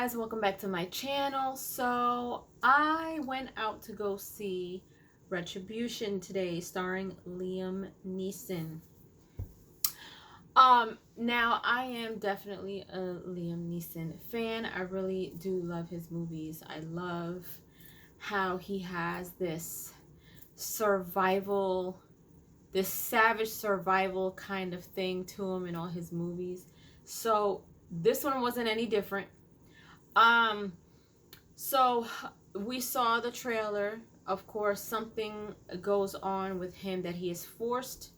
guys, welcome back to my channel. So I went out to go see Retribution today, starring Liam Neeson. Now I am definitely a Liam Neeson fan. I really do love his movies. I love how he has this savage survival kind of thing to him in all his movies. So this one wasn't any different. So we saw the trailer. Of course, something goes on with him that he is forced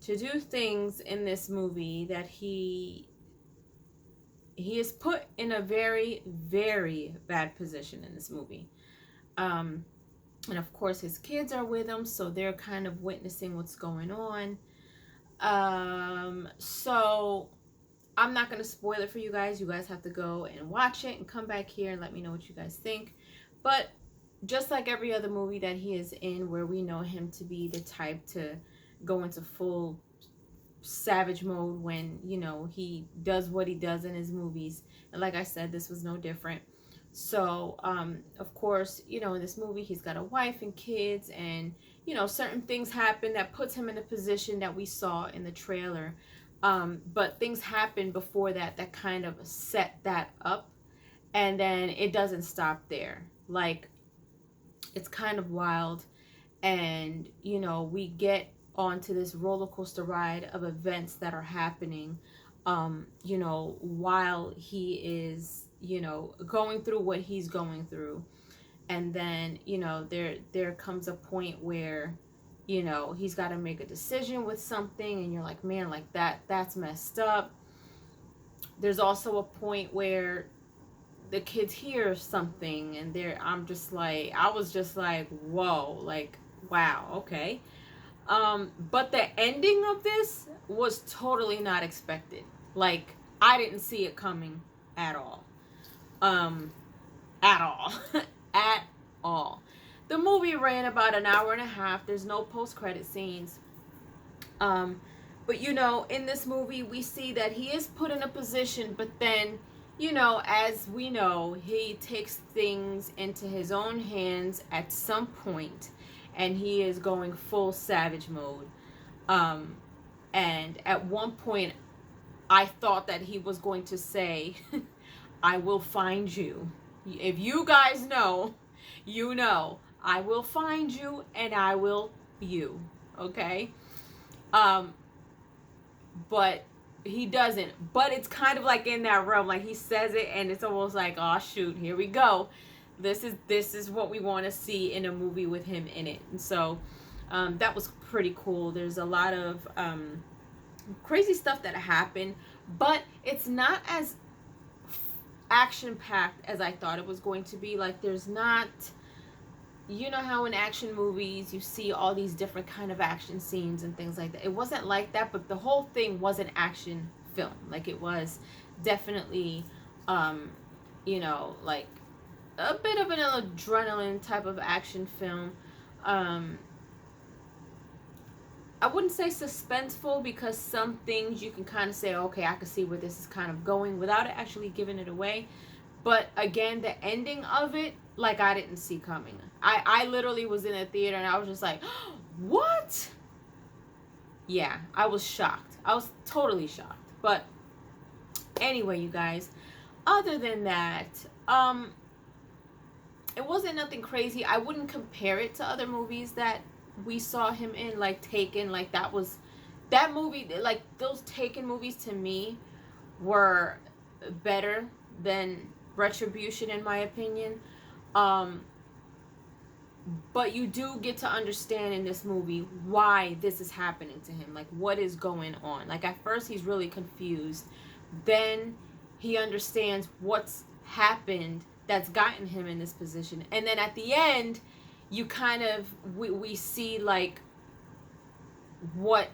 to do things in this movie that he is put in a very, very bad position in this movie. And of course, his kids are with him, so they're kind of witnessing what's going on. So I'm not going to spoil it for you guys. You guys have to go and watch it and come back here and let me know what you guys think. But just like every other movie that he is in, where we know him to be the type to go into full savage mode when, you know, he does what he does in his movies. And like I said, this was no different. So, of course, you know, in this movie, he's got a wife and kids, and, you know, certain things happen that puts him in the position that we saw in the trailer. But things happen before that kind of set that up, and then it doesn't stop there. Like, it's kind of wild, and, you know, we get onto this roller coaster ride of events that are happening, you know, while he is, you know, going through what he's going through. And then, you know, there comes a point where, you know, he's got to make a decision with something, and you're like, man, like that's messed up. There's also a point where the kids hear something, and I was just like, whoa, like, wow, okay. But the ending of this was totally not expected. Like, I didn't see it coming at all. At all. At all. The movie ran about an hour and a half. There's no post-credit scenes. But, you know, in this movie, we see that he is put in a position, but then, you know, as we know, he takes things into his own hands at some point, and he is going full savage mode. And at one point, I thought that he was going to say, I will find you. If you guys know, you know. I will find you, and I will you. Okay? But he doesn't. But it's kind of like in that realm. Like, he says it, and it's almost like, oh, shoot, here we go. This is what we want to see in a movie with him in it. And so that was pretty cool. There's a lot of crazy stuff that happened, but it's not as action-packed as I thought it was going to be. Like, there's not, you know how in action movies you see all these different kind of action scenes and things like that. It wasn't like that, but the whole thing was an action film. Like, it was definitely, you know, like a bit of an adrenaline type of action film. I wouldn't say suspenseful, because some things you can kind of say, okay, I can see where this is kind of going without it actually giving it away. But again, the ending of it, like, I didn't see coming. I literally was in a theater, and I was just like, what? Yeah, I was shocked. I was totally shocked. But anyway, you guys, other than that, it wasn't nothing crazy. I wouldn't compare it to other movies that we saw him in, like Taken. Like, that movie, like, those Taken movies to me were better than Retribution, in my opinion. But you do get to understand in this movie why this is happening to him. Like, what is going on. Like, at first he's really confused. Then he understands what's happened that's gotten him in this position. And then at the end, you kind of, we see, like, what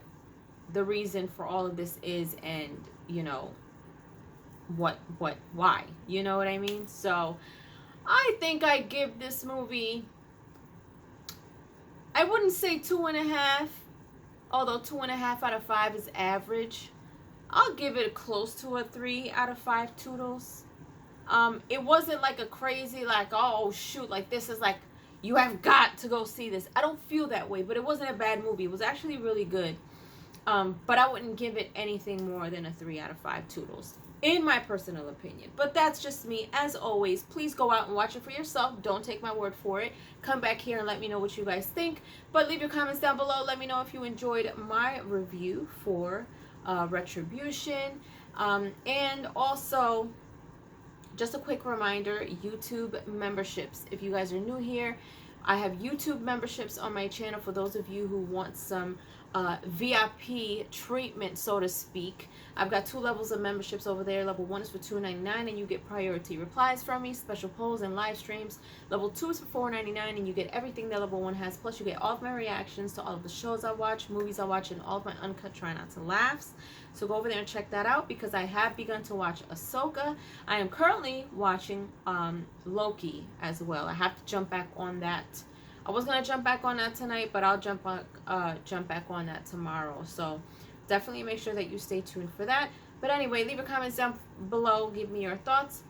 the reason for all of this is, and, you know, why, you know what I mean? So I think I give this movie, I wouldn't say 2.5, although 2.5 out of 5 is average. I'll give it close to a 3 out of 5 toodles. It wasn't like a crazy, like, oh shoot, like this is like, you have got to go see this. I don't feel that way, but it wasn't a bad movie. It was actually really good. But I wouldn't give it anything more than a 3 out of 5 toodles, in my personal opinion. But that's just me. As always, please go out and watch it for yourself. Don't take my word for it. Come back here and let me know what you guys think. But leave your comments down below. Let me know if you enjoyed my review for Retribution. And also, just a quick reminder, YouTube memberships. If you guys are new here, I have YouTube memberships on my channel for those of you who want some VIP treatment, so to speak. I've got 2 levels of memberships over there. Level 1 is for $2.99 and you get priority replies from me, special polls and live streams. Level 2 is for $4.99 and you get everything that level 1 has. Plus you get all of my reactions to all of the shows I watch, movies I watch, and all of my uncut try not to laughs. So go over there and check that out, because I have begun to watch Ahsoka. I am currently watching Loki as well. I have to jump back on that. I was gonna jump back on that tonight, but I'll jump back on that tomorrow. So definitely make sure that you stay tuned for that. But anyway, leave your comments down below. Give me your thoughts.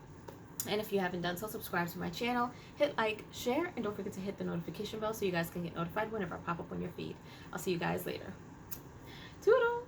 And if you haven't done so, subscribe to my channel. Hit like, share, and don't forget to hit the notification bell so you guys can get notified whenever I pop up on your feed. I'll see you guys later. Toodles!